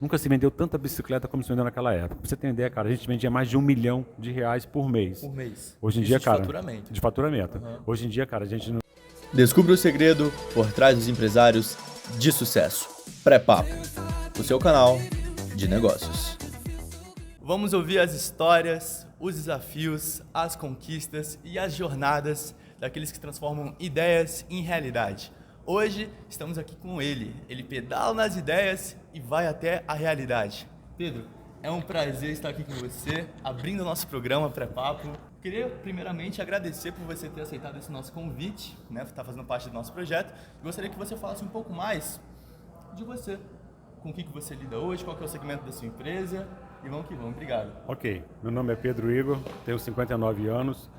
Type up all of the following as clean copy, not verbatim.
Nunca se vendeu tanta bicicleta como se vendeu naquela época. Pra você ter uma ideia, cara, a gente vendia mais de R$ 1 milhão por mês. Por mês. Hoje em Isso dia, de cara... faturamento. De faturamento. Hoje em dia, cara, a gente não... Descubra o segredo por trás dos empresários de sucesso. Pré-Papo, o seu canal de negócios. Vamos ouvir as histórias, os desafios, as conquistas e as jornadas daqueles que transformam ideias em realidade. Hoje estamos aqui com ele. Ele pedala nas ideias e vai até a realidade. Pedro, é um prazer estar aqui com você, abrindo o nosso programa Pré-Papo. Queria primeiramente agradecer por você ter aceitado esse nosso convite, né, por estar fazendo parte do nosso projeto. Gostaria que você falasse um pouco mais de você, com o que você lida hoje, qual que é o segmento da sua empresa, e vamos que vamos. Obrigado. Ok, meu nome é Pedro Igor, tenho 59 anos,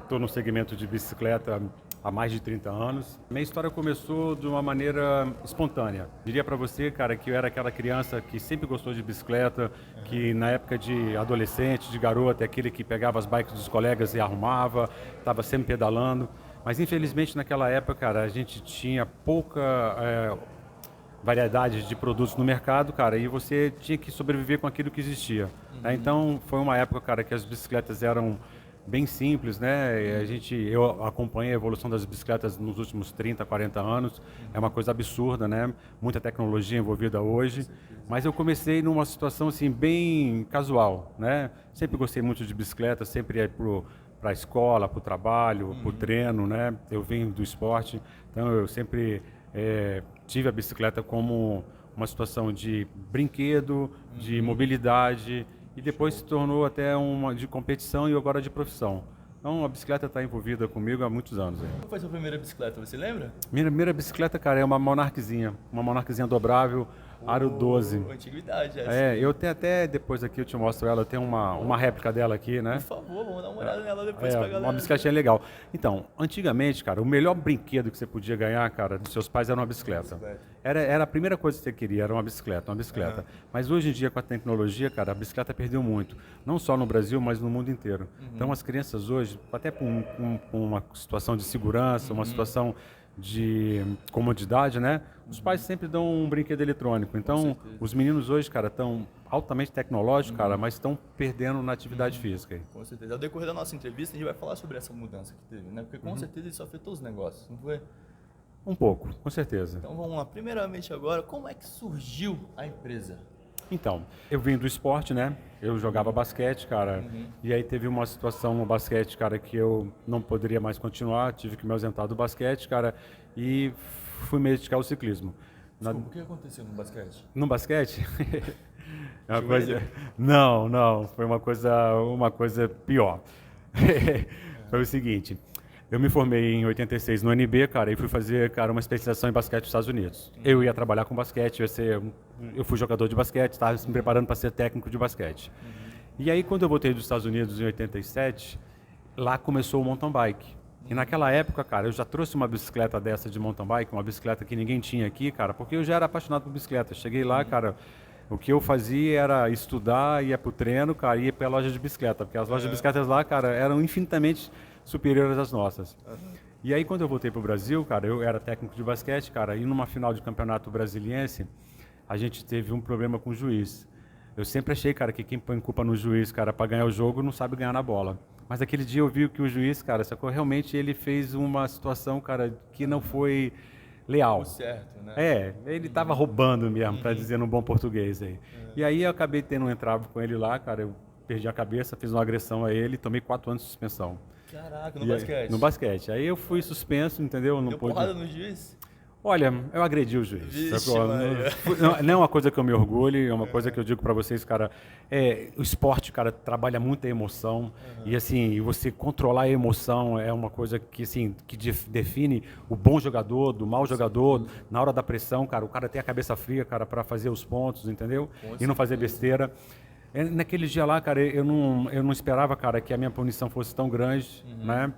estou no segmento de bicicleta há mais de 30 anos. Minha história começou de uma maneira espontânea. Diria para você, cara, que eu era aquela criança que sempre gostou de bicicleta, que na época de adolescente, de garoto, é aquele que pegava as bikes dos colegas e arrumava, estava sempre pedalando. Mas infelizmente naquela época, cara, a gente tinha pouca variedade de produtos no mercado, cara, e você tinha que sobreviver com aquilo que existia. Né? Então foi uma época, cara, que as bicicletas eram bem simples, né? Eu acompanhei a evolução das bicicletas nos últimos 30, 40 anos. É uma coisa absurda, né? Muita tecnologia envolvida hoje. Mas eu comecei numa situação assim bem casual, né? Sempre gostei muito de bicicleta, sempre ia para a escola, para o trabalho, para o treino, né? Eu venho do esporte, então eu sempre tive a bicicleta como uma situação de brinquedo, de mobilidade, e depois se tornou até uma de competição e agora de profissão. Então a bicicleta está envolvida comigo há muitos anos. Qual foi a sua primeira bicicleta, você lembra? Minha primeira bicicleta, cara, é uma Monarquezinha dobrável, aro 12. Antiguidade essa. Eu tenho até, depois aqui eu te mostro ela, eu tenho uma réplica dela aqui, né? Por favor, vamos dar uma olhada nela depois pra galera. Uma bicicletinha legal. Então, antigamente, cara, o melhor brinquedo que você podia ganhar, cara, dos seus pais era uma bicicleta. Era a primeira coisa que você queria, era uma bicicleta. Mas hoje em dia, com a tecnologia, cara, a bicicleta perdeu muito. Não só no Brasil, mas no mundo inteiro. Então, as crianças hoje, até por uma situação de segurança, uma situação de comodidade, né? Os pais sempre dão um brinquedo eletrônico. Então, os meninos hoje, cara, estão altamente tecnológicos, cara, mas estão perdendo na atividade física. Com certeza. Ao decorrer da nossa entrevista, a gente vai falar sobre essa mudança que teve, né? Porque com certeza isso afetou os negócios, não foi? Um pouco, com certeza. Então vamos lá. Primeiramente agora, como é que surgiu a empresa? Então, eu vim do esporte, né? Eu jogava basquete, cara, e aí teve uma situação no basquete, cara, que eu não poderia mais continuar, tive que me ausentar do basquete, cara, e fui me dedicar ao ciclismo. Desculpa, o que aconteceu no basquete? No basquete? É uma coisa... Não, foi uma coisa pior. Foi o seguinte, eu me formei em 86 no UNB, cara, e fui fazer, cara, uma especialização em basquete nos Estados Unidos. Eu ia trabalhar com basquete, eu fui jogador de basquete, estava me preparando para ser técnico de basquete. E aí, quando eu voltei dos Estados Unidos em 87, lá começou o mountain bike. E naquela época, cara, eu já trouxe uma bicicleta dessa de mountain bike, uma bicicleta que ninguém tinha aqui, cara, porque eu já era apaixonado por bicicleta. Cheguei lá, cara, o que eu fazia era estudar, ia pro treino, cara, ia pra loja de bicicleta, porque as lojas de bicicletas lá, cara, eram infinitamente superiores às nossas. E aí, quando eu voltei pro Brasil, cara, eu era técnico de basquete, cara, e numa final de campeonato brasiliense, a gente teve um problema com o juiz. Eu sempre achei, cara, que quem põe culpa no juiz, cara, para ganhar o jogo, não sabe ganhar na bola. Mas aquele dia eu vi que o juiz, cara, sacou? Realmente ele fez uma situação, cara, que não foi leal. Deu certo, né? Ele tava roubando mesmo, para dizer num bom português aí. E aí eu acabei tendo um entrave com ele lá, cara, eu perdi a cabeça, fiz uma agressão a ele, tomei 4 anos de suspensão. Caraca, no E aí- basquete. No basquete. Aí eu fui suspenso, entendeu? Não Deu pude... porrada no juiz? Olha, eu agredi o juiz. Vixe, sacou? Maria. Não é uma coisa que eu me orgulho, é uma coisa que eu digo pra vocês, cara. O esporte, cara, trabalha muito a emoção. E assim, você controlar a emoção é uma coisa que, assim, que define o bom jogador, do mau jogador. Na hora da pressão, cara, o cara tem a cabeça fria, cara, pra fazer os pontos, entendeu? E não fazer besteira. Naquele dia lá, cara, eu não esperava, cara, que a minha punição fosse tão grande, né?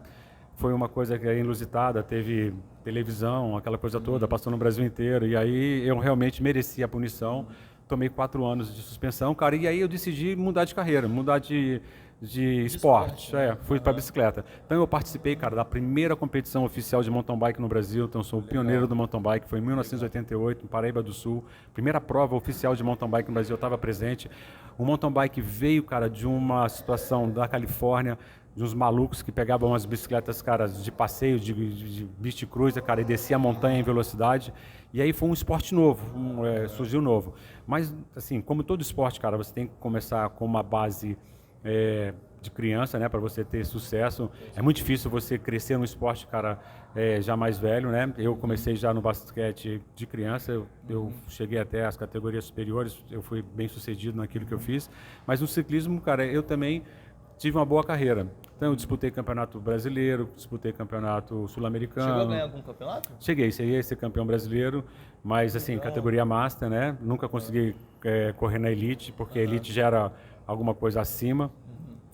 Foi uma coisa que é inusitada, teve televisão, aquela coisa toda, passou no Brasil inteiro, e aí eu realmente mereci a punição. Tomei 4 anos de suspensão, cara, e aí eu decidi mudar de carreira, mudar de de esporte. Fui para bicicleta. Então eu participei, cara, da primeira competição oficial de mountain bike no Brasil. Então sou o pioneiro do mountain bike. Foi em 1988, em Paraíba do Sul. Primeira prova oficial de mountain bike no Brasil, eu estava presente. O mountain bike veio, cara, de uma situação da Califórnia, de uns malucos que pegavam umas bicicletas, cara, de passeio, de beach cruiser, cara, e descia a montanha em velocidade. E aí foi um esporte novo, surgiu novo. Mas, assim, como todo esporte, cara, você tem que começar com uma base de criança, né, para você ter sucesso. É muito difícil você crescer no esporte, cara, já mais velho, né? Eu comecei já no basquete de criança, eu cheguei até as categorias superiores, eu fui bem sucedido naquilo que eu fiz. Mas no ciclismo, cara, eu também tive uma boa carreira. Então eu disputei campeonato brasileiro, disputei campeonato sul-americano. Chegou a ganhar algum campeonato? Cheguei a ser campeão brasileiro, mas assim, categoria master, né? Nunca consegui correr na elite, porque a elite já era alguma coisa acima.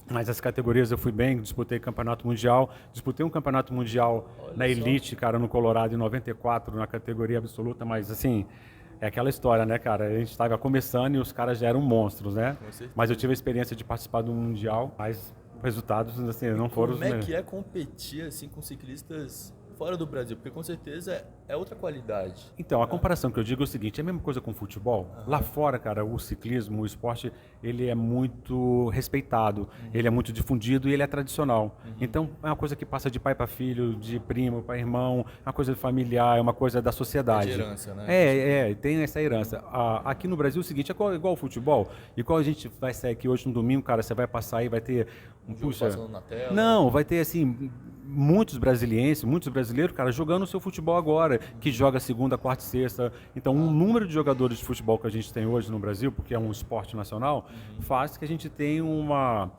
Mas as categorias eu fui bem, disputei campeonato mundial, disputei um campeonato mundial na elite, cara, no Colorado em 94, na categoria absoluta, mas assim, é aquela história, né, cara? A gente estava começando e os caras já eram monstros, né? Mas eu tive a experiência de participar do mundial, mas os resultados, assim, não foram os melhores. Como é que é competir, assim, com ciclistas fora do Brasil? Porque com certeza é outra qualidade. Então, a comparação que eu digo é o seguinte, é a mesma coisa com o futebol. Lá fora, cara, o ciclismo, o esporte, ele é muito respeitado, ele é muito difundido e ele é tradicional. Então, é uma coisa que passa de pai para filho, de primo para irmão, é uma coisa familiar, é uma coisa da sociedade. É de herança, né? Tem essa herança. Aqui no Brasil, é o seguinte, é igual o futebol. Igual a gente vai sair aqui hoje no domingo, cara, você vai passar aí, vai ter... Passando na tela. Não, vai ter, assim... muitos brasileiros, cara, jogando o seu futebol agora, que joga segunda, quarta e sexta. Então, o número de jogadores de futebol que a gente tem hoje no Brasil, porque é um esporte nacional, faz que a gente tenha uma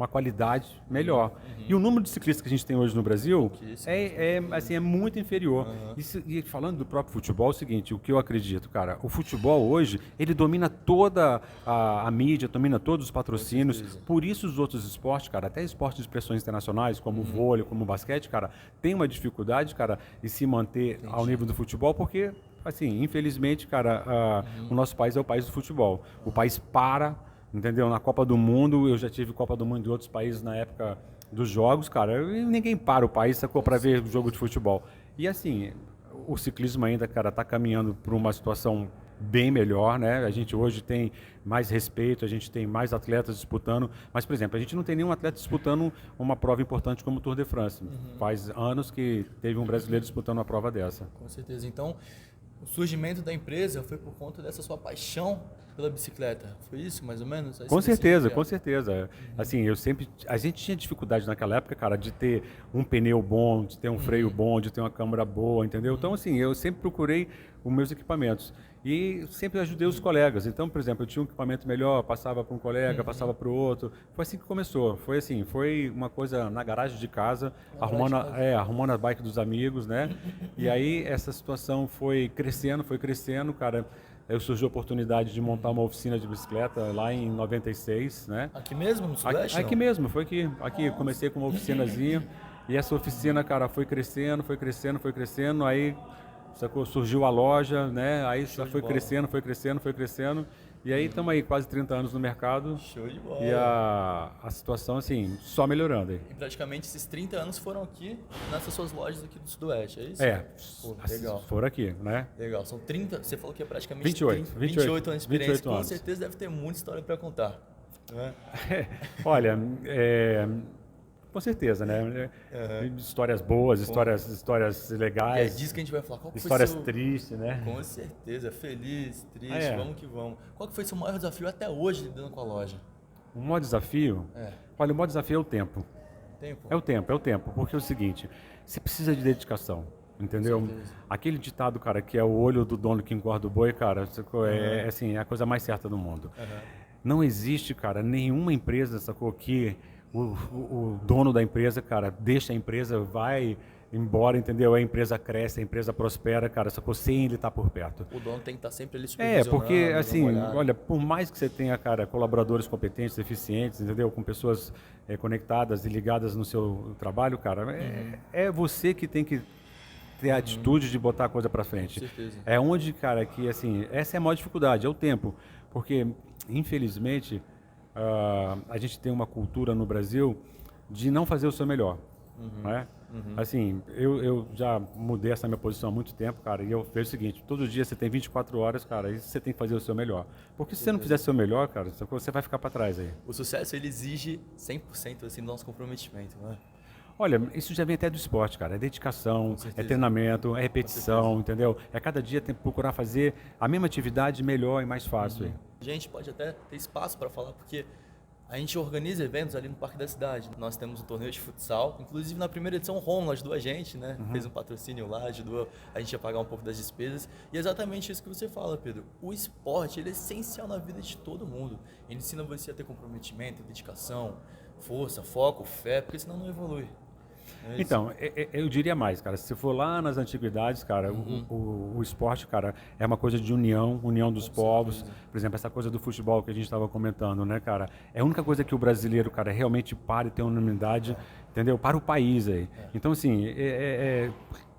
qualidade melhor. E o número de ciclistas que a gente tem hoje no Brasil é muito inferior. E falando do próprio futebol, é o seguinte, o que eu acredito, cara, o futebol hoje, ele domina toda a mídia, domina todos os patrocínios, por isso os outros esportes, cara, até esportes de expressões internacionais, como o vôlei, como o basquete, cara, tem uma dificuldade, cara, de se manter ao nível do futebol, porque, assim, infelizmente, cara, o nosso país é o país do futebol. O país para... Entendeu? Na Copa do Mundo, eu já tive Copa do Mundo de outros países na época dos jogos, cara, e ninguém para o país, sacou, para ver jogo de futebol. E assim, o ciclismo ainda, cara, está caminhando para uma situação bem melhor, né? A gente hoje tem mais respeito, a gente tem mais atletas disputando, mas, por exemplo, a gente não tem nenhum atleta disputando uma prova importante como o Tour de France. Faz anos que teve um brasileiro disputando uma prova dessa. Com certeza. Então, o surgimento da empresa foi por conta dessa sua paixão pela bicicleta. Foi isso, mais ou menos? Com certeza, com certeza. Assim, a gente tinha dificuldade naquela época, cara, de ter um pneu bom, de ter um freio bom, de ter uma câmera boa, entendeu? Então, assim, eu sempre procurei os meus equipamentos e sempre ajudei os colegas. Então, por exemplo, eu tinha um equipamento melhor, passava para um colega, passava para o outro. Foi assim que começou. Foi assim, foi uma coisa na garagem de casa, arrumando a bike dos amigos, né? E aí essa situação foi crescendo, cara. Eu surgiu a oportunidade de montar uma oficina de bicicleta lá em 96, né? Aqui mesmo, no Sudeste? Aqui mesmo, foi aqui. Aqui comecei com uma oficinazinha e essa oficina, cara, foi crescendo, aí sacou, surgiu a loja, né? Aí só foi crescendo. E aí estamos aí quase 30 anos no mercado. Show de bola. E a situação, assim, só melhorando aí. E praticamente esses 30 anos foram aqui nessas suas lojas aqui do Sudoeste, é isso? Pô, legal. Foram aqui, né? Legal. São 30, você falou que é praticamente 28 anos de experiência. Com certeza deve ter muita história para contar. Não é? Olha, com certeza, né? Histórias boas, histórias legais. É disso que a gente vai falar. Histórias tristes, né? Com certeza. Feliz, triste, vamos que vamos. Qual que foi seu maior desafio até hoje lidando com a loja? O maior desafio? Olha, o maior desafio é o tempo. É o tempo. Porque é o seguinte, você precisa de dedicação. Entendeu? Aquele ditado, cara, que é o olho do dono que engorda o boi, cara, assim, é a coisa mais certa do mundo. Não existe, cara, nenhuma empresa, sacou, que o dono da empresa, cara, deixa a empresa, vai embora, entendeu? A empresa cresce, a empresa prospera, cara, sacou, sem ele estar por perto. O dono tem que estar sempre ali supervisionando. Porque, assim, olha, por mais que você tenha, cara, colaboradores competentes, eficientes, entendeu? Com pessoas conectadas e ligadas no seu trabalho, cara, é você que tem que ter a atitude de botar a coisa para frente. Com certeza. É onde, cara, que, assim, essa é a maior dificuldade, é o tempo. Porque, infelizmente, a gente tem uma cultura no Brasil de não fazer o seu melhor, né? Assim, eu já mudei essa minha posição há muito tempo, cara, e eu vejo o seguinte: todo dia você tem 24 horas, cara, e você tem que fazer o seu melhor. Porque se você não fizer o seu melhor, cara, você vai ficar para trás aí. O sucesso, ele exige 100% assim, do nosso comprometimento, não é? Olha, isso já vem até do esporte, cara. É dedicação, Com certeza. é treinamento, é repetição, entendeu? É cada dia tem que procurar fazer a mesma atividade melhor e mais fácil aí. A gente pode até ter espaço para falar, porque a gente organiza eventos ali no Parque da Cidade. Nós temos um torneio de futsal, inclusive na primeira edição o Romulo ajudou a gente, né? Fez um patrocínio lá, ajudou a gente a pagar um pouco das despesas. E é exatamente isso que você fala, Pedro. O esporte, ele é essencial na vida de todo mundo. Ele ensina você a ter comprometimento, dedicação, força, foco, fé, porque senão não evolui. É isso. Então, eu diria mais, cara. Se for lá nas antiguidades, cara, o esporte, cara, é uma coisa de união dos povos. Por exemplo, essa coisa do futebol que a gente estava comentando, né, cara? É a única coisa que o brasileiro, cara, realmente para e tem unanimidade, entendeu? Para o país aí. Então, assim,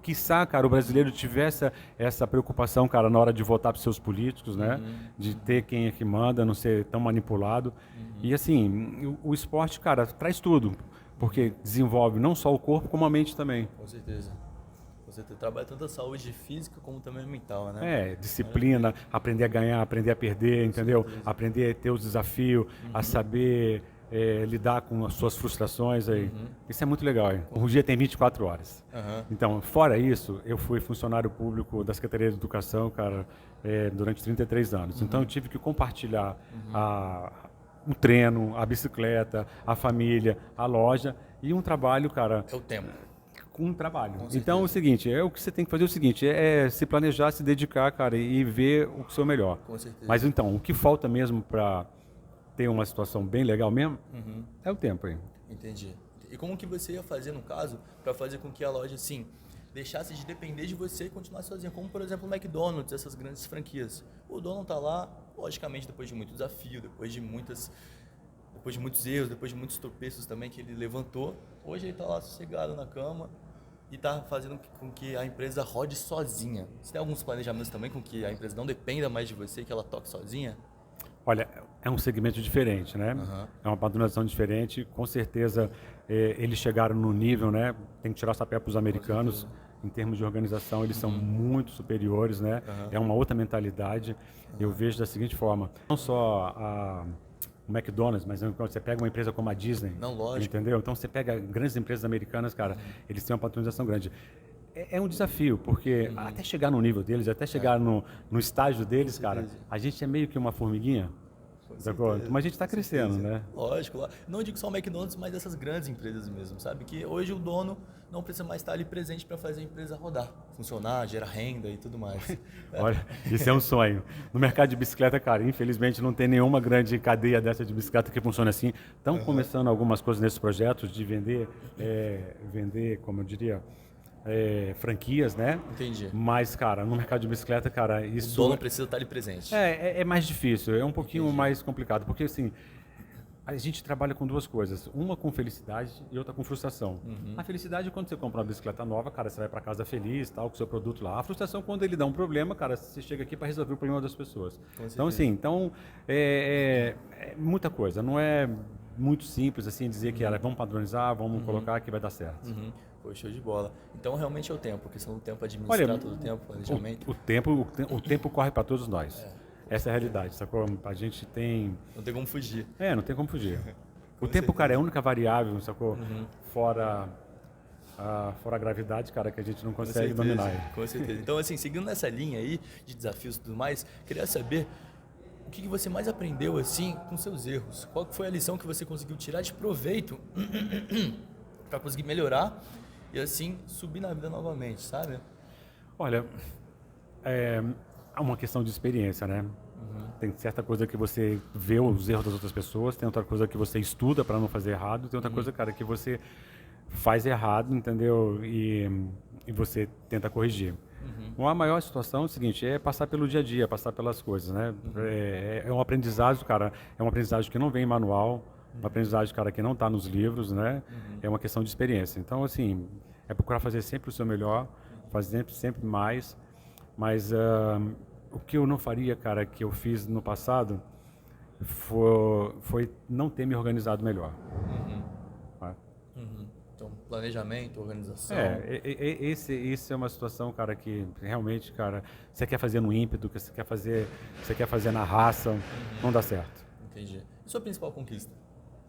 quiçá, cara, o brasileiro tivesse essa preocupação, cara, na hora de votar para os seus políticos, né? De ter quem é que manda, não ser tão manipulado. E, assim, o esporte, cara, traz tudo. Porque desenvolve não só o corpo, como a mente também. Com certeza. Você trabalha tanto a saúde física como também a mental, né? Disciplina, aprender a ganhar, aprender a perder, entendeu? Aprender a ter os desafios, a saber lidar com as suas frustrações aí. Isso é muito legal, hein? O dia tem 24 horas. Então, fora isso, eu fui funcionário público da Secretaria de Educação, cara, durante 33 anos. Então, eu tive que compartilhar o treino, a bicicleta, a família, a loja e um trabalho, cara. É o tempo. Com um trabalho. Então, é o seguinte, o que você tem que fazer é o seguinte, é se planejar, se dedicar, cara, e ver o seu melhor. Com certeza. Mas então, o que falta mesmo para ter uma situação bem legal mesmo, é o tempo aí. Entendi. E como que você ia fazer, no caso, para fazer com que a loja, assim, deixasse de depender de você e continuasse sozinha? Como, por exemplo, o McDonald's, essas grandes franquias. O dono tá lá, logicamente, depois de muito desafio, depois de muitos erros, depois de muitos tropeços também que ele levantou. Hoje ele está lá sossegado na cama e está fazendo com que a empresa rode sozinha. Você tem alguns planejamentos também com que a empresa não dependa mais de você, que ela toque sozinha? Olha, é um segmento diferente, né? É uma padronização diferente. Com certeza, eles chegaram no nível, né? Tem que tirar o chapéu para os americanos. Em termos de organização, eles são muito superiores, né? É uma outra mentalidade. Eu vejo da seguinte forma: não só o McDonald's, mas quando você pega uma empresa como a Disney, Não, lógico. entendeu? Então você pega grandes empresas americanas, cara, eles têm uma patronização grande. É um desafio, porque até chegar no nível deles, até chegar no estágio deles, cara, a gente é meio que uma formiguinha, sacou? Mas a gente está crescendo, né? Lógico, não digo só o McDonald's, mas essas grandes empresas mesmo, sabe? Que hoje o dono não precisa mais estar ali presente para fazer a empresa rodar, funcionar, gerar renda e tudo mais. Olha, isso é um sonho. No mercado de bicicleta, cara, infelizmente não tem nenhuma grande cadeia dessa de bicicleta que funcione assim. Estão começando algumas coisas nesses projetos de vender, como eu diria, franquias, né? Entendi. Mas, cara, no mercado de bicicleta, cara, isso... O dono precisa estar ali presente. É mais difícil, é um pouquinho mais complicado, porque assim, a gente trabalha com duas coisas, uma com felicidade e outra com frustração. A felicidade é quando você compra uma bicicleta nova, cara, você vai para casa feliz, tal, com o seu produto lá. A frustração é quando ele dá um problema, cara, você chega aqui para resolver o problema das pessoas. Então, assim, é muita coisa, não é muito simples assim dizer que vamos padronizar, vamos colocar que vai dar certo. Pô, show de bola. Então realmente é o tempo, a questão do tempo, administrar todo o tempo, planejamento. O tempo corre para todos nós. Essa é a realidade, sacou? A gente tem... Não tem como fugir. Não tem como fugir. O tempo, cara, é a única variável, sacou? Fora a gravidade, cara, que a gente não consegue dominar. Com certeza. Então, assim, seguindo nessa linha aí de desafios e tudo mais, queria saber o que você mais aprendeu, assim, com seus erros. Qual foi a lição que você conseguiu tirar de proveito para conseguir melhorar e, assim, subir na vida novamente, sabe? Olha, é uma questão de experiência, né? Tem certa coisa que você vê os erros das outras pessoas, tem outra coisa que você estuda para não fazer errado, tem outra coisa, cara, que você faz errado, entendeu? E você tenta corrigir. A maior situação é o seguinte, é passar pelo dia a dia, passar pelas coisas, né? É um aprendizado, cara, é uma aprendizagem que não vem em manual, uma aprendizagem, cara, que não está nos livros, né? É uma questão de experiência. Então, assim, é procurar fazer sempre o seu melhor, fazer sempre mais, mas o que eu não faria, cara, que eu fiz no passado, foi não ter me organizado melhor. Tá? Então, planejamento, organização. Isso é uma situação, cara, que realmente, cara, você quer fazer no ímpeto, que você quer fazer na raça, não dá certo. Entendi. E sua principal conquista?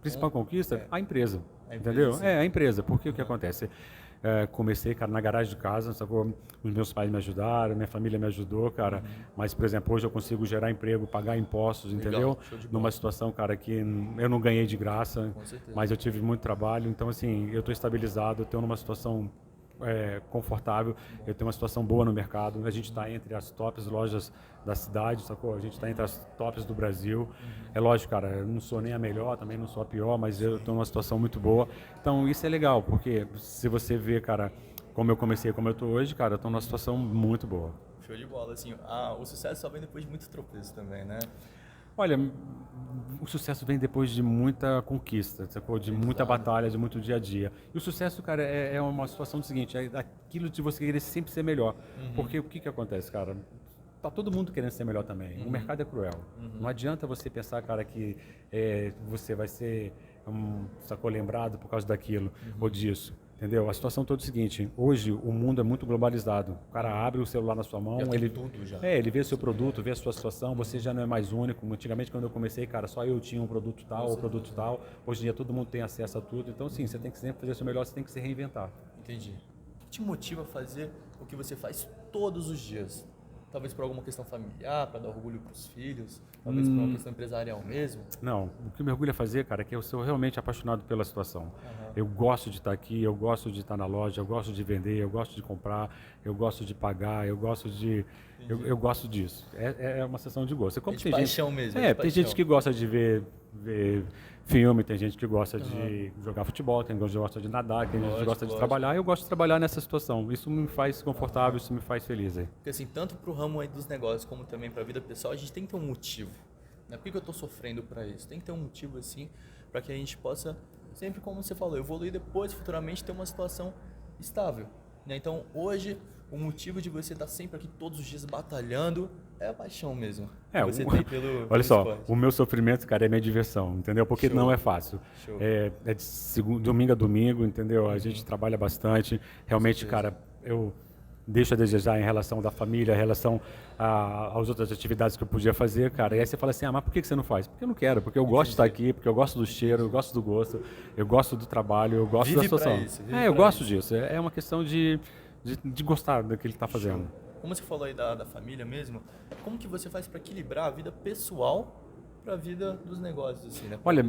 Principal conquista? A empresa. A empresa, Entendeu? sim. A empresa. Porque o que acontece? Comecei, cara, na garagem de casa, sacou? Os meus pais me ajudaram, minha família me ajudou, cara. Mas, por exemplo, hoje eu consigo gerar emprego, pagar impostos, Legal, entendeu? show de bola. Numa situação, cara, que eu não ganhei de graça, Com certeza. mas eu tive muito trabalho. Então, assim, eu estou estabilizado, eu estou numa situação confortável, eu tenho uma situação boa no mercado. A gente está entre as tops lojas da cidade, sacou? A gente está entre as tops do Brasil. É lógico, cara, eu não sou nem a melhor, também não sou a pior, mas eu estou numa situação muito boa. Então, isso é legal, porque se você vê, cara, como eu comecei, como eu estou hoje, cara, eu estou numa situação muito boa. Show de bola, assim, o sucesso só vem depois de muito tropeço também, né? Olha, o sucesso vem depois de muita conquista, sacou? De muita batalha, de muito dia a dia. E o sucesso, cara, é uma situação do seguinte, é aquilo de você querer sempre ser melhor. Porque o que acontece, cara? Tá todo mundo querendo ser melhor também. O mercado é cruel. Não adianta você pensar, cara, que você vai ser, sacou, lembrado por causa daquilo ou disso. Entendeu? A situação toda é o seguinte, hoje o mundo é muito globalizado. O cara abre o celular na sua mão, ele vê seu produto, vê a sua situação, você já não é mais único. Antigamente, quando eu comecei, cara, só eu tinha um produto tal, ou produto tal. Hoje em dia todo mundo tem acesso a tudo. Então, sim, você tem que sempre fazer o seu melhor, você tem que se reinventar. Entendi. O que te motiva a fazer o que você faz todos os dias? Talvez por alguma questão familiar, para dar orgulho para os filhos, talvez por uma questão empresarial mesmo? Não, o que me orgulha fazer, cara, é que eu sou realmente apaixonado pela situação. Eu gosto de estar aqui, eu gosto de estar na loja, eu gosto de vender, eu gosto de comprar, eu gosto de pagar, eu gosto de... Eu gosto disso. É uma sessão de gosto. É de paixão mesmo. É de tem gente que gosta de ver filme, tem gente que gosta de jogar futebol, tem gente que gosta de nadar, tem gente que gosta de trabalhar. Eu gosto de trabalhar nessa situação. Isso me faz confortável, isso me faz feliz aí. Porque assim, tanto para o ramo aí dos negócios como também para a vida pessoal, a gente tem que ter um motivo. Né? Por que eu estou sofrendo para isso? Tem que ter um motivo assim, para que a gente possa, sempre como você falou, evoluir depois, futuramente, ter uma situação estável. Né? Então, hoje, o motivo de você estar sempre aqui todos os dias batalhando é a paixão mesmo. Você tem pelo olha só, esporte. o meu sofrimento, cara, é minha diversão, entendeu? Porque não é fácil. Show. É de domingo a domingo, entendeu? A gente trabalha bastante. Realmente, cara, eu deixo a desejar em relação da família, em relação às outras atividades que eu podia fazer, cara. E aí você fala assim, mas por que você não faz? Porque eu não quero, porque eu gosto de estar aqui, porque eu gosto do cheiro, eu gosto do gosto, eu gosto do trabalho, eu gosto da situação. Eu gosto disso. É uma questão de gostar do que ele está fazendo. Como você falou aí da família mesmo, como que você faz para equilibrar a vida pessoal para a vida dos negócios, assim, né? Olha,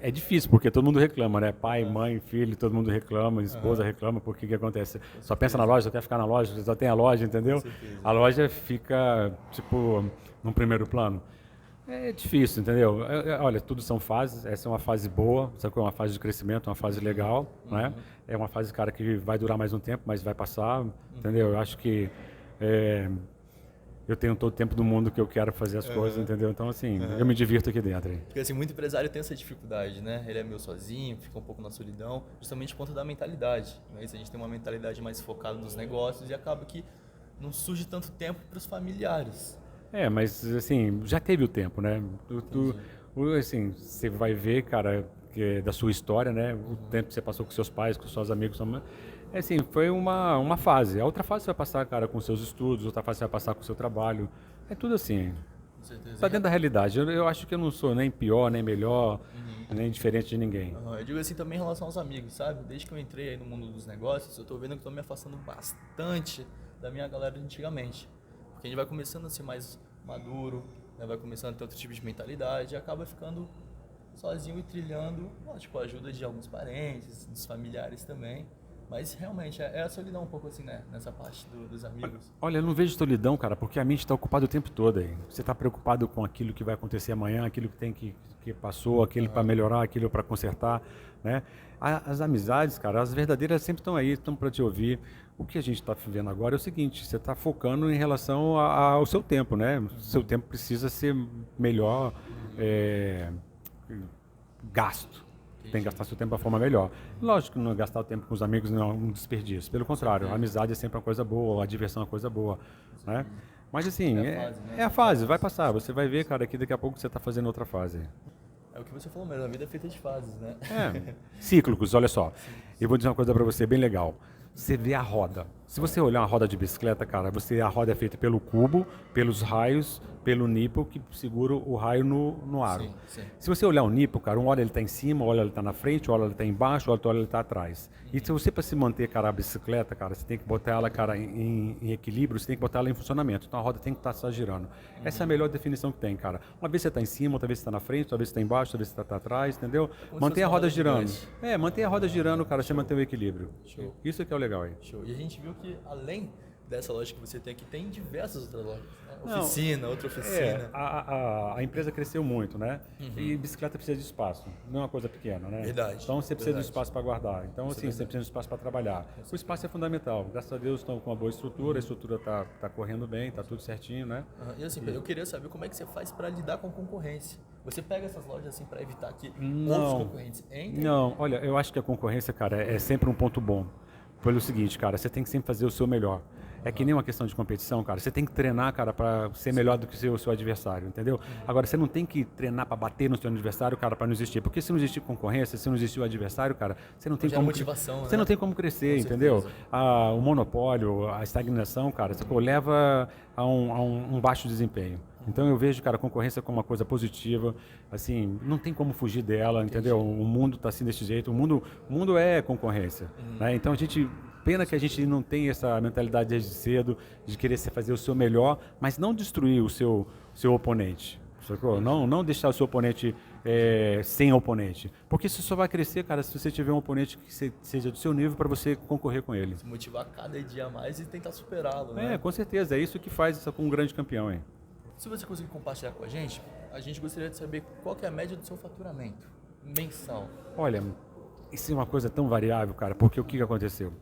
é difícil, porque todo mundo reclama, né? Pai, mãe, filho, todo mundo reclama, esposa reclama, porque o que acontece? Só pensa na loja, só quer ficar na loja, só tem a loja, entendeu? A loja fica, tipo, num primeiro plano. É difícil, entendeu? Olha, tudo são fases, essa é uma fase boa, sabe? É uma fase de crescimento, uma fase legal, né? É uma fase, cara, que vai durar mais um tempo, mas vai passar, entendeu? Eu acho que eu tenho todo o tempo do mundo que eu quero fazer as coisas, entendeu? Então, assim, eu me divirto aqui dentro. Porque, assim, muito empresário tem essa dificuldade, né? Ele é meio sozinho, fica um pouco na solidão, justamente por conta da mentalidade, né? Se a gente tem uma mentalidade mais focada nos negócios e acaba que não surge tanto tempo para os familiares. Mas, assim, já teve o tempo, né? Assim, você vai ver, cara, que é da sua história, né? O tempo que você passou com seus pais, com seus amigos, assim, foi uma fase. A outra fase você vai passar, cara, com seus estudos, outra fase você vai passar com o seu trabalho. É tudo assim. Com certeza. Está dentro da realidade. Eu acho que eu não sou nem pior, nem melhor, nem diferente de ninguém. Eu digo assim também em relação aos amigos, sabe? Desde que eu entrei aí no mundo dos negócios, eu tô vendo que estou me afastando bastante da minha galera de antigamente. Porque a gente vai começando a ser mais maduro, né? Vai começando a ter outro tipo de mentalidade e acaba ficando sozinho e trilhando, tipo, a ajuda de alguns parentes, dos familiares também. Mas realmente é a solidão um pouco assim, né? Nessa parte dos amigos. Olha, eu não vejo solidão, cara, porque a mente está ocupada o tempo todo aí. Você está preocupado com aquilo que vai acontecer amanhã, aquilo que tem que passou, aquilo para melhorar, aquilo para consertar, né? As amizades, cara, as verdadeiras sempre estão aí, estão para te ouvir. O que a gente está vivendo agora é o seguinte, você está focando em relação ao seu tempo, né? O seu tempo precisa ser melhor gasto. Tem que gastar seu tempo da forma melhor. Lógico que não gastar o tempo com os amigos não é um desperdício. Pelo contrário, a amizade é sempre uma coisa boa, a diversão é uma coisa boa, né? Mas assim, é a fase, vai passar. Você vai ver, cara, que daqui a pouco você está fazendo outra fase. É o que você falou mesmo, a vida é feita de fases, né? Cíclicos, olha só. Eu vou dizer uma coisa para você bem legal. Você vê a roda. Se você olhar uma roda de bicicleta, cara, a roda é feita pelo cubo, pelos raios, pelo nipple que segura o raio no aro. Sim, sim. Se você olhar o nipple, cara, uma hora ele está em cima, uma hora ele está na frente, uma hora ele está embaixo, outra hora ele está atrás. E se você, para se manter, cara, a bicicleta, cara, você tem que botar ela, cara, em equilíbrio, você tem que botar ela em funcionamento. Então a roda tem que estar só girando. Essa é a melhor definição que tem, cara. Uma vez você está em cima, outra vez você está na frente, outra vez você está embaixo, outra vez você está atrás, entendeu? Mantém a roda girando. Mantém a roda girando, cara, você mantém o equilíbrio. Show. Isso que é o legal aí. Show. E a gente viu que além dessa loja que você tem aqui, tem diversas outras lojas. Né? Outra oficina. A empresa cresceu muito, né? E bicicleta precisa de espaço, não é uma coisa pequena, né? Verdade. Então você precisa de espaço para guardar. Então, assim, você precisa de espaço para trabalhar. O espaço é fundamental. Graças a Deus estão com uma boa estrutura, a estrutura tá correndo bem, tá tudo certinho, né? E assim, eu queria saber como é que você faz para lidar com a concorrência. Você pega essas lojas assim para evitar que outros concorrentes entrem? Não, olha, eu acho que a concorrência, cara, é sempre um ponto bom. Pelo seguinte, cara, você tem que sempre fazer o seu melhor. É que nem uma questão de competição, cara. Você tem que treinar, cara, para ser melhor do que o seu adversário, entendeu? Agora, você não tem que treinar para bater no seu adversário, cara, para não existir. Porque se não existir concorrência, se não existir o adversário, cara, você não tem como motivação, você não tem como crescer, entendeu? O monopólio, a estagnação, cara, leva a um baixo desempenho. Então eu vejo, cara, a concorrência como uma coisa positiva, assim, não tem como fugir dela, entendeu? O mundo está assim desse jeito, o mundo é concorrência, né? Então pena que a gente não tem essa mentalidade desde cedo de querer fazer o seu melhor, mas não destruir o seu oponente, sacou? Não deixar o seu oponente sem oponente, porque você só vai crescer, cara, se você tiver um oponente que seja do seu nível para você concorrer com ele. Se motivar cada dia mais e tentar superá-lo, né? Com certeza, é isso que faz isso com um grande campeão, hein? Se você conseguir compartilhar com a gente gostaria de saber qual que é a média do seu faturamento mensal. Olha, isso é uma coisa tão variável, cara, porque o que aconteceu?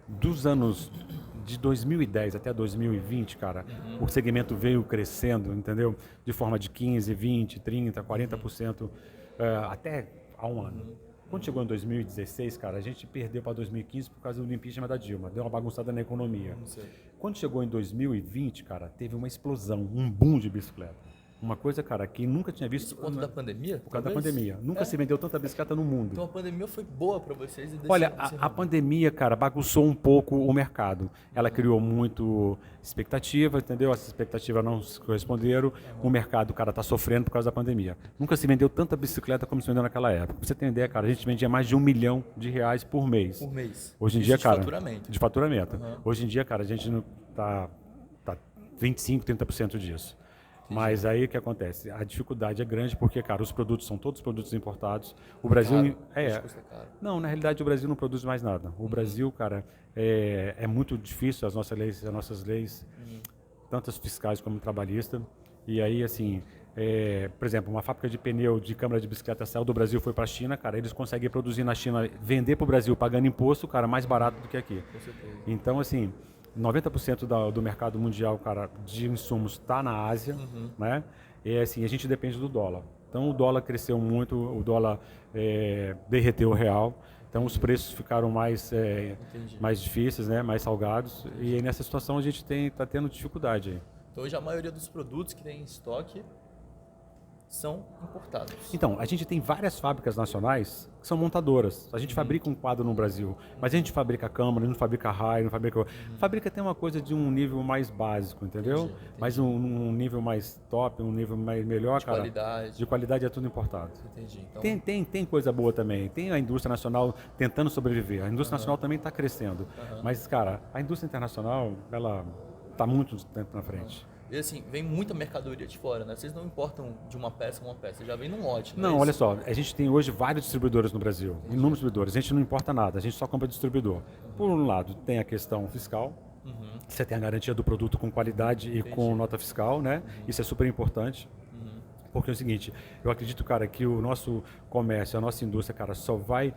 Dos anos de 2010 até 2020, cara, o segmento veio crescendo, entendeu? De forma de 15, 20, 30, 40% até há um ano. Quando chegou em 2016, cara, a gente perdeu para 2015 por causa do impeachment da Dilma, deu uma bagunçada na economia. Quando chegou em 2020, cara, teve uma explosão, um boom de bicicleta. Uma coisa, cara, que nunca tinha visto... Por conta da pandemia? Por causa da pandemia. Nunca se vendeu tanta bicicleta no mundo. Então a pandemia foi boa para vocês? Olha, a pandemia, cara, bagunçou um pouco o mercado. Ela criou muito expectativa, entendeu? Essas expectativas não se corresponderam. O mercado, cara, tá sofrendo por causa da pandemia. Nunca se vendeu tanta bicicleta como se vendeu naquela época. Pra você ter ideia, cara, a gente vendia mais de R$1 milhão por mês. Por mês? Hoje em dia, cara... Faturamento. De faturamento. Hoje em dia, cara, a gente não tá 25%, 30% disso. Mas aí o que acontece? A dificuldade é grande porque, cara, os produtos são todos produtos importados. O Brasil caro. Não, na realidade o Brasil não produz mais nada. O Brasil, cara, é muito difícil as nossas leis, tanto as fiscais como trabalhistas. E aí, assim, por exemplo, uma fábrica de pneu de câmara de bicicleta saiu do Brasil, foi para a China, cara, eles conseguem produzir na China, vender para o Brasil pagando imposto, cara, mais barato do que aqui. Com certeza. Então, assim, 90% do mercado mundial, cara, de insumos está na Ásia, né? E assim, a gente depende do dólar. Então o dólar cresceu muito, o dólar derreteu o real, então os preços ficaram mais difíceis, né? Mais salgados. E aí, nessa situação a gente está tendo dificuldade aí. Então hoje a maioria dos produtos que tem em estoque são importados. Então, a gente tem várias fábricas nacionais que são montadoras. A gente fabrica um quadro no Brasil, mas a gente fabrica câmara, não fabrica raio, não fabrica... Fabrica tem uma coisa de um nível mais básico, entendeu? Entendi. Mas um nível mais top, um nível mais melhor, cara. Qualidade. De qualidade é tudo importado. Entendi. Então... Tem coisa boa também. Tem a indústria nacional tentando sobreviver. A indústria nacional também está crescendo. Mas, cara, a indústria internacional, ela está muito tempo na frente. E assim, vem muita mercadoria de fora, né? Vocês não importam de uma peça a uma peça, já vem num lote, Não, olha só, a gente tem hoje vários distribuidores no Brasil, inúmeros distribuidores, a gente não importa nada, a gente só compra distribuidor. Por um lado, tem a questão fiscal, você tem a garantia do produto com qualidade e com nota fiscal, né? Isso é super importante. Porque é o seguinte, eu acredito, cara, que o nosso comércio, a nossa indústria, cara, só vai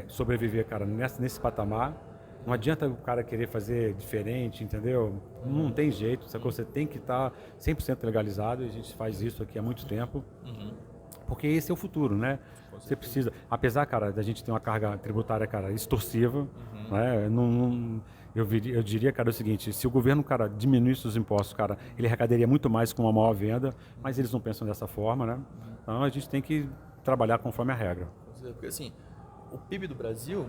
sobreviver, cara, nesse patamar. Não adianta o cara querer fazer diferente, entendeu? Não tem jeito, sacou? Você tem que estar 100% legalizado, e a gente faz isso aqui há muito tempo, porque esse é o futuro, né? Você precisa, apesar, cara, da gente ter uma carga tributária, cara, extorsiva, né? eu diria, cara, o seguinte, se o governo, cara, diminuísse os impostos, cara, ele arrecadaria muito mais com uma maior venda, mas eles não pensam dessa forma, né? Então a gente tem que trabalhar conforme a regra. Porque assim, o PIB do Brasil,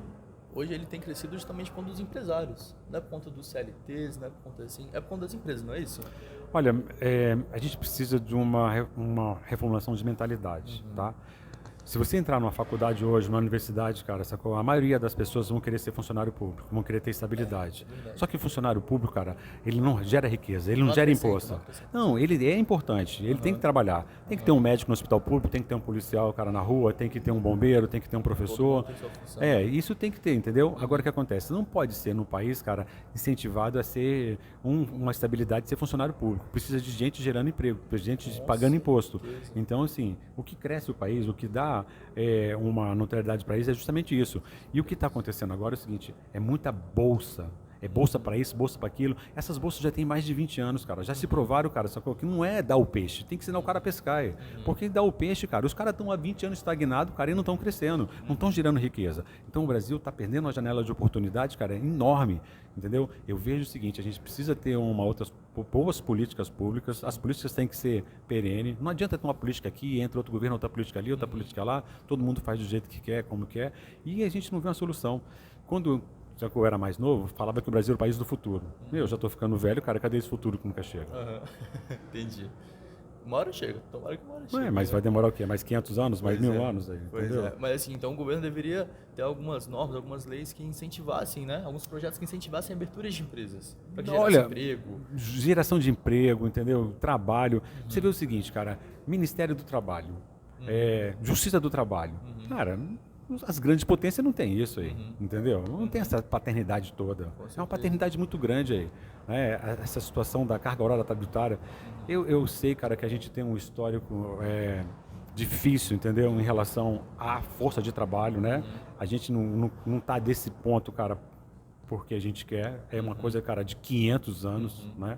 hoje ele tem crescido justamente por conta dos empresários, não é por conta dos CLTs, não é por conta assim, é por conta das empresas, não é isso? Olha, a gente precisa de uma reformulação de mentalidade, tá? Se você entrar numa faculdade hoje, numa universidade, cara, sacou? A maioria das pessoas vão querer ser funcionário público, vão querer ter estabilidade. Só que o funcionário público, cara, ele não gera riqueza, ele não gera imposto. Não, ele é importante, ele tem que trabalhar. Tem que ter um médico no hospital público, tem que ter um policial, cara, na rua, tem que ter um bombeiro, tem que ter um professor. Isso tem que ter, entendeu? Agora o que acontece? Não pode ser no país, cara, incentivado a ser uma estabilidade de ser funcionário público. Precisa de gente gerando emprego, gente pagando imposto. Então, assim, o que cresce o país, o que dá uma notoriedade para isso é justamente isso. E o que está acontecendo agora é o seguinte, é muita bolsa. É bolsa para isso, bolsa para aquilo. Essas bolsas já têm mais de 20 anos, cara. Já se provaram, cara, sacou? Que não é dar o peixe, tem que ensinar o cara a pescar. Porque dar o peixe, cara, os caras estão há 20 anos estagnados, cara, e não estão crescendo, não estão gerando riqueza. Então o Brasil está perdendo uma janela de oportunidade, cara, enorme, entendeu? Eu vejo o seguinte, a gente precisa ter boas políticas públicas, as políticas têm que ser perenes, não adianta ter uma política aqui, entra outro governo, outra política ali, outra política lá, todo mundo faz do jeito que quer, como quer, e a gente não vê uma solução. Quando eu era mais novo, falava que o Brasil era o país do futuro. Eu já estou ficando velho, cara, cadê esse futuro que nunca chega? Entendi. Uma hora chega, tomara que uma hora chegue. Mas vai demorar o quê? Mais 500 anos? Mais 1000 anos? Aí, entendeu? Mas assim, então o governo deveria ter algumas normas, algumas leis que incentivassem, né? Alguns projetos que incentivassem aberturas de empresas. Para gerar emprego. Geração de emprego, entendeu? Trabalho. Você vê o seguinte, cara, Ministério do Trabalho, Justiça do Trabalho. Cara, as grandes potências não têm isso aí, entendeu? Não tem essa paternidade toda. É uma paternidade muito grande aí. Essa situação da carga horária tributária. Eu sei, cara, que a gente tem um histórico difícil, entendeu? Em relação à força de trabalho, né? A gente não está desse ponto, cara, porque a gente quer. É uma coisa, cara, de 500 anos, né?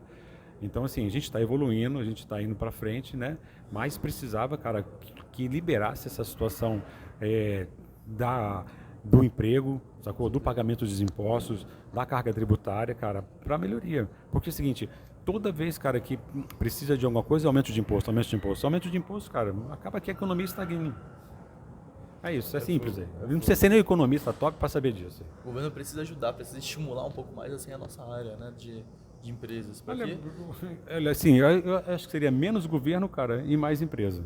Então, assim, a gente está evoluindo, a gente está indo para frente, né? Mas precisava, cara, que liberasse essa situação do emprego, sacou? Do pagamento dos impostos, da carga tributária, cara, para melhoria. Porque é o seguinte, toda vez, cara, que precisa de alguma coisa, aumento de imposto, cara, acaba que a economia estagna. É isso, é simples aí. Não precisa ser nem economista top para saber disso. O governo precisa ajudar, precisa estimular um pouco mais assim a nossa área, né, de empresas. Olha, assim, eu acho que seria menos governo, cara, e mais empresa.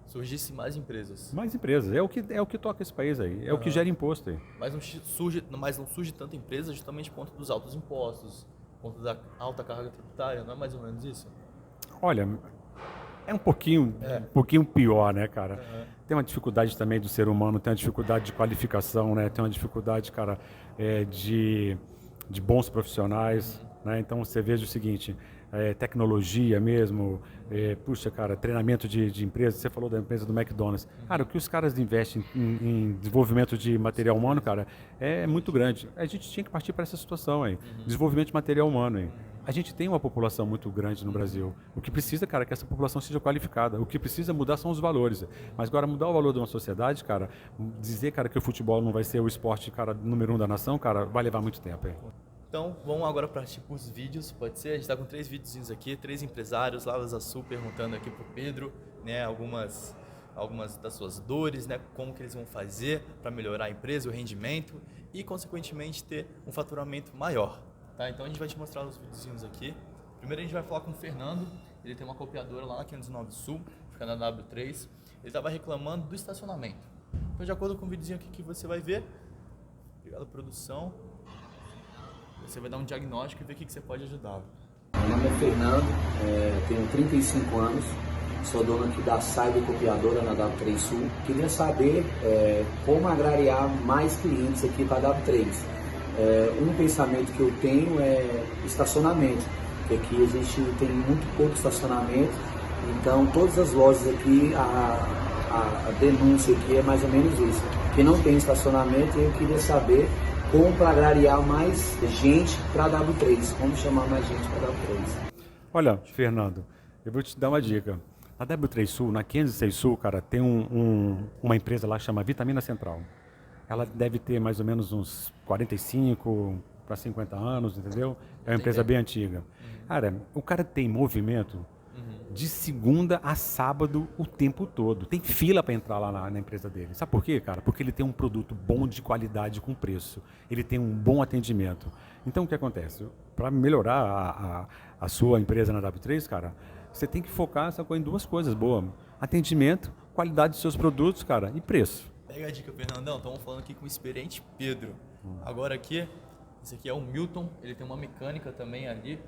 Surgisse mais empresas. Mais empresas, é o que toca esse país aí, é o que gera imposto aí. Mas não surge tanta empresa justamente por conta dos altos impostos, por conta da alta carga tributária, não é mais ou menos isso? Olha, é um pouquinho pior, né, cara? Tem uma dificuldade também do ser humano, tem uma dificuldade de qualificação, né? Tem uma dificuldade, cara, de bons profissionais, né? Então você veja o seguinte, tecnologia mesmo, puxa, cara, treinamento de empresas, você falou da empresa do McDonald's. Cara, o que os caras investem em desenvolvimento de material humano, cara, é muito grande. A gente tinha que partir para essa situação aí, desenvolvimento de material humano aí. A gente tem uma população muito grande no Brasil. O que precisa, cara, é que essa população seja qualificada. O que precisa mudar são os valores. Mas agora mudar o valor de uma sociedade, cara, dizer, cara, que o futebol não vai ser o esporte, cara, número 1 da nação, cara, vai levar muito tempo aí. Então, vamos agora para os vídeos, pode ser? A gente está com 3 videozinhos aqui, 3 empresários, Lavras Açul, perguntando aqui para o Pedro, né, algumas das suas dores, né, como que eles vão fazer para melhorar a empresa, o rendimento e, consequentemente, ter um faturamento maior. Tá? Então, a gente vai te mostrar os videozinhos aqui. Primeiro, a gente vai falar com o Fernando, ele tem uma copiadora lá na 509 Sul, fica na W3. Ele estava reclamando do estacionamento. Então, de acordo com o videozinho aqui que você vai ver, obrigado, produção. Você vai dar um diagnóstico e ver o que você pode ajudar. Meu nome é Fernando, tenho 35 anos, sou dono aqui da Cyber Copiadora na W3 Sul. Queria saber como agrariar mais clientes aqui para a W3. Um pensamento que eu tenho é estacionamento, que aqui a gente tem muito pouco estacionamento, então todas as lojas aqui, a denúncia aqui é mais ou menos isso, que não tem estacionamento, e eu queria saber como para agrariar mais gente para a W3, como chamar mais gente para a W3. Olha, Fernando, eu vou te dar uma dica. Na W3 Sul, na 506 Sul, cara, tem uma empresa lá que chama Vitamina Central. Ela deve ter mais ou menos uns 45, para 50 anos, entendeu? É uma empresa bem antiga. Cara, o cara tem movimento de segunda a sábado o tempo todo. Tem fila para entrar lá na empresa dele. Sabe por quê, cara? Porque ele tem um produto bom de qualidade com preço. Ele tem um bom atendimento. Então, o que acontece? Para melhorar a sua empresa na W3, cara, você tem que focar em duas coisas boas. Atendimento, qualidade dos seus produtos, cara, e preço. Pega a dica, Fernandão. Estamos falando aqui com o experiente Pedro. Agora aqui, esse aqui é o Milton. Ele tem uma mecânica também ali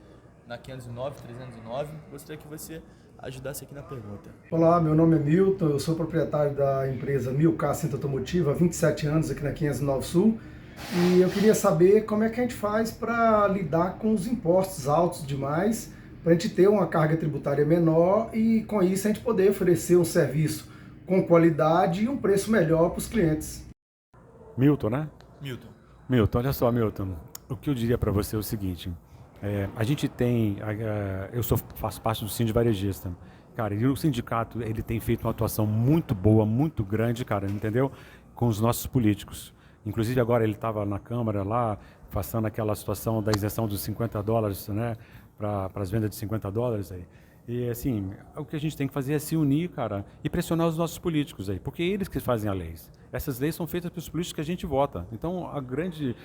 na 509, 309. Gostaria que você ajudasse aqui na pergunta. Olá, meu nome é Milton, eu sou proprietário da empresa Milcar Centro Automotivo há 27 anos aqui na 509 Sul. E eu queria saber como é que a gente faz para lidar com os impostos altos demais, para a gente ter uma carga tributária menor e com isso a gente poder oferecer um serviço com qualidade e um preço melhor para os clientes. Milton, né? Milton, Olha só, Milton. O que eu diria para você é o seguinte. A gente tem, faço parte do Sindicato Varejista, cara, e o sindicato ele tem feito uma atuação muito boa, muito grande, cara, entendeu? Com os nossos políticos. Inclusive agora ele estava na Câmara lá, passando aquela situação da isenção dos $50, né, para as vendas de $50 aí. E assim, o que a gente tem que fazer é se unir, cara, e pressionar os nossos políticos aí, porque eles que fazem a lei. Essas leis são feitas pelos políticos que a gente vota. Então, a grande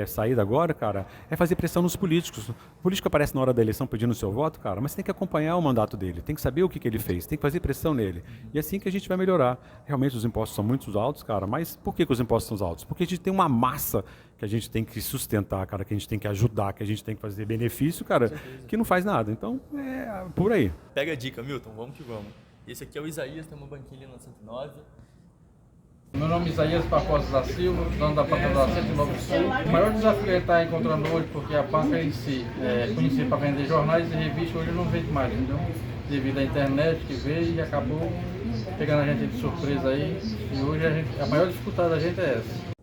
saída agora, cara, é fazer pressão nos políticos. O político aparece na hora da eleição pedindo o seu voto, cara, mas tem que acompanhar o mandato dele, tem que saber o que ele fez, tem que fazer pressão nele. E é assim que a gente vai melhorar. Realmente os impostos são muito altos, cara, mas por que os impostos são altos? Porque a gente tem uma massa que a gente tem que sustentar, cara, que a gente tem que ajudar, que a gente tem que fazer benefício, cara, que não faz nada. Então, é por aí. pega a dica, Milton, vamos que vamos. Esse aqui é o Isaías, tem uma banquinha ali na 109. Meu nome é Isaías Barbosa da Silva, dono da banca da 109 Sul. O maior desafio que ele está encontrando hoje, porque a banca em si é conhecida para vender jornais e revistas, hoje não vende mais, entendeu? Devido à internet que veio e acabou pegando a gente de surpresa aí. E hoje a maior dificuldade da gente é essa.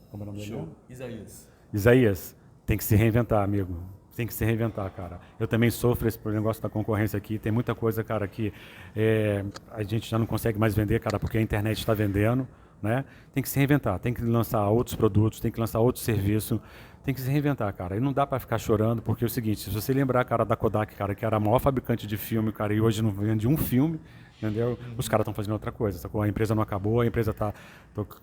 Como é o nome dele? Isaías. Isaías, tem que se reinventar, amigo. Tem que se reinventar, cara. Eu também sofro esse negócio da concorrência aqui. Tem muita coisa, cara, que a gente já não consegue mais vender, cara, porque a internet está vendendo, né? Tem que se reinventar, tem que lançar outros produtos, tem que lançar outros serviços, tem que se reinventar, cara. E não dá para ficar chorando, porque é o seguinte, se você lembrar, cara, da Kodak, cara, que era a maior fabricante de filme, cara, e hoje não vende um filme, entendeu? Os caras estão fazendo outra coisa, sacou? A empresa não acabou, a empresa está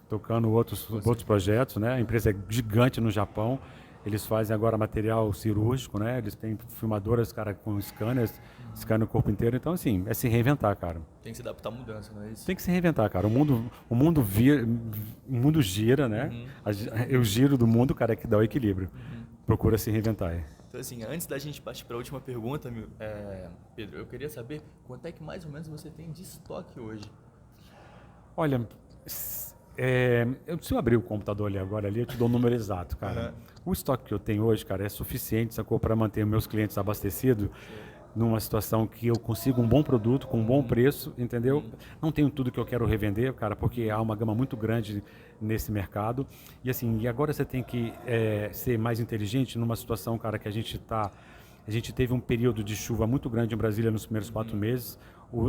tocando outros projetos, né? A empresa é gigante no Japão. Eles fazem agora material cirúrgico, né? Eles têm filmadoras, cara, com scanners, scanam o corpo inteiro. Então, assim, é se reinventar, cara. Tem que se adaptar à mudança, não é isso? Tem que se reinventar, cara. O mundo gira, né? O giro do mundo, cara, é que dá o equilíbrio. Procura se reinventar aí. Então, assim, antes da gente partir para a última pergunta, Pedro, eu queria saber quanto é que mais ou menos você tem de estoque hoje? Olha, se eu abrir o computador ali agora, eu te dou o número exato, cara. O estoque que eu tenho hoje, cara, é suficiente, sacou, para manter meus clientes abastecidos numa situação que eu consigo um bom produto com um bom preço, entendeu? Não tenho tudo que eu quero revender, cara, porque há uma gama muito grande nesse mercado. E assim, agora você tem que ser mais inteligente numa situação, cara, que a gente teve um período de chuva muito grande em Brasília nos primeiros 4 meses.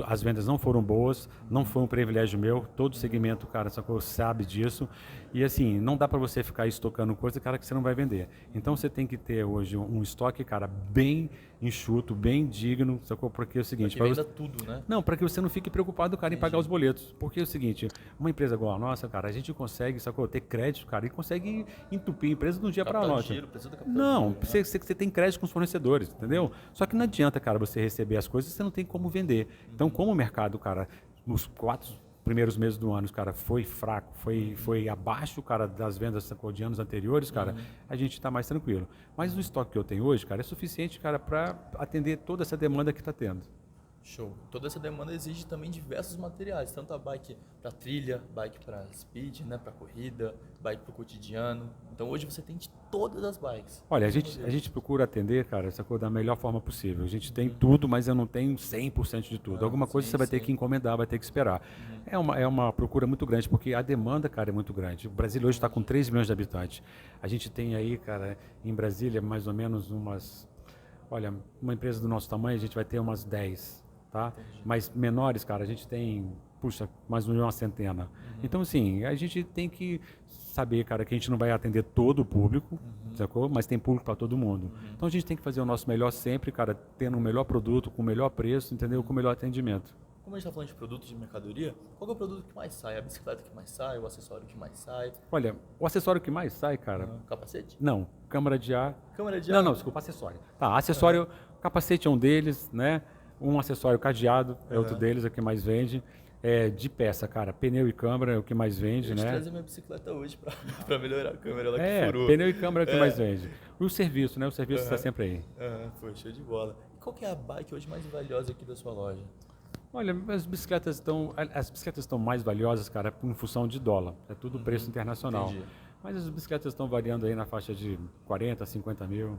As vendas não foram boas, não foi um privilégio meu, todo segmento, cara, sacou, sabe disso. E assim, não dá para você ficar estocando coisa, cara, que você não vai vender. Então você tem que ter hoje um estoque, cara, bem enxuto, bem digno, sacou? Porque é o seguinte... Para que venda tudo, né? Não, para que você não fique preocupado, cara, em pagar os boletos. Porque é o seguinte, uma empresa igual a nossa, cara, a gente consegue, sacou, ter crédito, cara, e consegue entupir a empresa de um dia para a noite. Não, você tem crédito com os fornecedores, entendeu? Só que não adianta, cara, você receber as coisas, você não tem como vender. Então, como o mercado, cara, nos 4 primeiros meses do ano, cara, foi fraco, foi abaixo, cara, das vendas de anos anteriores, cara, a gente está mais tranquilo. Mas o estoque que eu tenho hoje, cara, é suficiente, cara, para atender toda essa demanda que está tendo. Show. Toda essa demanda exige também diversos materiais, tanto a bike para trilha, bike para speed, né, para corrida, bike para o cotidiano. Então hoje você tem de todas as bikes. Olha, a gente procura atender, cara, essa coisa da melhor forma possível. A gente tem tudo, mas eu não tenho 100% de tudo. Alguma coisa você vai ter que encomendar, vai ter que esperar. É uma procura muito grande, porque a demanda, cara, é muito grande. O Brasil hoje está com 3 milhões de habitantes. A gente tem aí, cara, em Brasília, mais ou menos uma empresa do nosso tamanho, a gente vai ter umas 10. Tá? Mas menores, cara, a gente tem, mais de uma centena. Então, assim, a gente tem que saber, cara, que a gente não vai atender todo o público, sacou? Mas tem público para todo mundo. Então a gente tem que fazer o nosso melhor sempre, cara, tendo o melhor produto, com o melhor preço, entendeu? Com o melhor atendimento. Como a gente está falando de produtos de mercadoria, qual que é o produto que mais sai? A bicicleta que mais sai? O acessório que mais sai? Olha, o acessório que mais sai, cara... Capacete? Não, câmara de ar. Câmara de ar? Não, desculpa, acessório. Tá, acessório, capacete é um deles, né? Um acessório cadeado é outro deles, é o que mais vende. De peça, cara, pneu e câmara é o que mais vende, Eu né? vou trazer minha bicicleta hoje para melhorar a câmera, ela que furou. Pneu e câmara é o que mais vende. E o serviço, né? O serviço está sempre aí. Pô, show de bola. E qual que é a bike hoje mais valiosa aqui da sua loja? Olha, as bicicletas estão mais valiosas, cara, em função de dólar. É tudo preço internacional. Entendi. Mas as bicicletas estão variando aí na faixa de 40, 50 mil.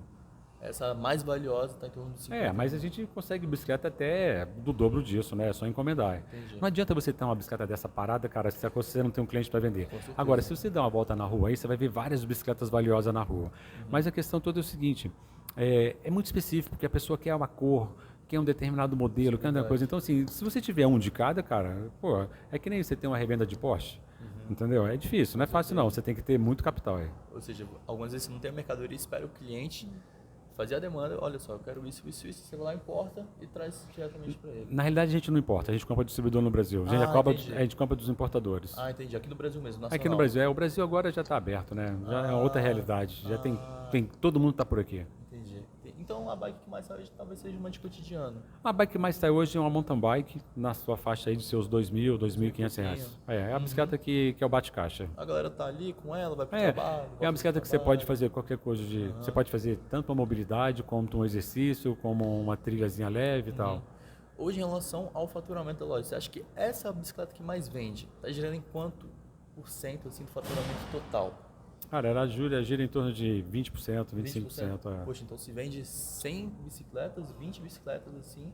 Essa mais valiosa está em torno de 50 Mas a gente consegue bicicleta até do dobro disso, né? É só encomendar. Entendi. Não adianta você ter uma bicicleta dessa parada, cara, se você não tem um cliente para vender. Agora, se você der uma volta na rua aí, você vai ver várias bicicletas valiosas na rua. Mas a questão toda é o seguinte, é muito específico, porque a pessoa quer uma cor, quer um determinado modelo, quer uma coisa. Então, assim, se você tiver um de cada, cara, pô, é que nem você tem uma revenda de Porsche, entendeu? É difícil, não é fácil não, você tem que ter muito capital aí. Ou seja, algumas vezes você não tem a mercadoria, espera o cliente fazer a demanda, olha só, eu quero isso, você vai lá, importa e traz diretamente para ele. Na realidade, a gente não importa, a gente compra distribuidor no Brasil, a gente compra dos importadores. Ah, entendi, aqui no Brasil mesmo, nacional. Aqui no Brasil, o Brasil agora já está aberto, né? Já é outra realidade, já tem todo mundo está por aqui. Entendi. Então a bike que mais sai hoje talvez seja uma de cotidiano. A bike que mais sai hoje é uma mountain bike, na sua faixa aí de seus R$2.000, R$2.500. É a bicicleta que é o bate-caixa. A galera tá ali com ela, vai pro trabalho. É uma bicicleta que você pode fazer qualquer coisa Você pode fazer tanto uma mobilidade, como um exercício, como uma trilhazinha leve e tal. Hoje, em relação ao faturamento da loja, você acha que essa é a bicicleta que mais vende? Tá girando em quanto por cento assim, do faturamento total? Cara, ela gira em torno de 20%, 25%. Poxa, então se vende 100 bicicletas, 20 bicicletas assim,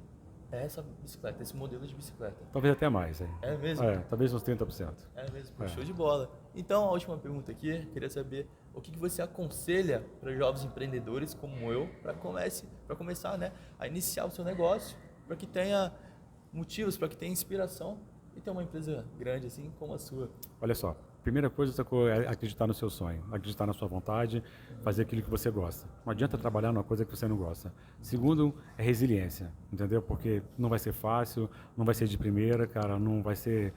é essa bicicleta, esse modelo de bicicleta. Talvez até mais. É mesmo? Talvez uns 30%. É mesmo, show de bola. Então, a última pergunta aqui, queria saber o que você aconselha para jovens empreendedores como eu, para começar, né, a iniciar o seu negócio, para que tenha motivos, para que tenha inspiração e ter uma empresa grande assim como a sua. Olha só. Primeira coisa é acreditar no seu sonho, acreditar na sua vontade, fazer aquilo que você gosta. Não adianta trabalhar numa coisa que você não gosta. Segundo, é resiliência, entendeu? Porque não vai ser fácil, não vai ser de primeira, cara, não vai ser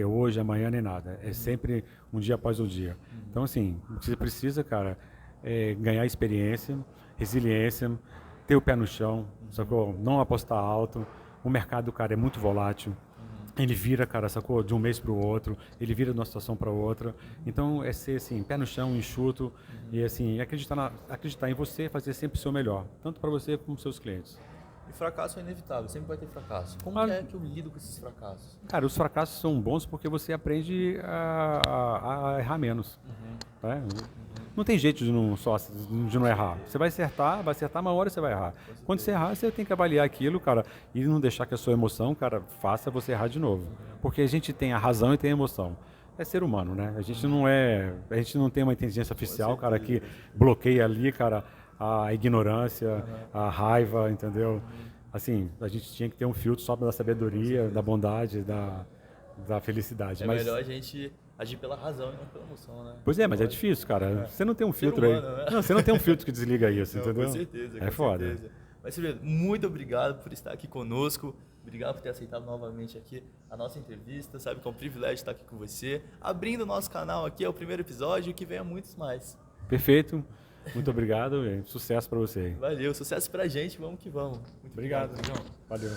hoje, amanhã, nem nada. É sempre um dia após um dia. Então, assim, o que você precisa, cara, é ganhar experiência, resiliência, ter o pé no chão, sacou? Não apostar alto. O mercado, cara, é muito volátil. Ele vira, cara, sacou? De um mês para o outro, ele vira de uma situação para outra. Então, é ser, assim, pé no chão, enxuto, e, assim, acreditar em você, fazer sempre o seu melhor, tanto para você como para seus clientes. E fracasso é inevitável, sempre vai ter fracasso. Como é que eu lido com esses fracassos? Cara, os fracassos são bons porque você aprende a errar menos. Né? Não tem jeito de não errar. Você vai acertar, mas uma hora você vai errar. Quando você errar, você tem que avaliar aquilo, cara, e não deixar que a sua emoção, cara, faça você errar de novo. Porque a gente tem a razão e tem a emoção. É ser humano, né? A gente não tem uma inteligência artificial, cara, que bloqueia ali, cara, a ignorância, a raiva, entendeu? Assim, a gente tinha que ter um filtro só da sabedoria, da bondade, da felicidade. É melhor a gente agir pela razão e não pela emoção, né? Pois é, mas é difícil, cara. Você não tem um filtro humano, aí. Né? Não, você não tem um filtro que desliga isso, entendeu? Com certeza. É foda. Certeza. Mas, Silvio, muito obrigado por estar aqui conosco. Obrigado por ter aceitado novamente aqui a nossa entrevista. Sabe que é um privilégio estar aqui com você. Abrindo o nosso canal aqui, é o primeiro episódio e que venha muitos mais. Perfeito. Muito obrigado e sucesso pra você. Valeu, sucesso pra gente. Vamos que vamos. Muito obrigado. Valeu.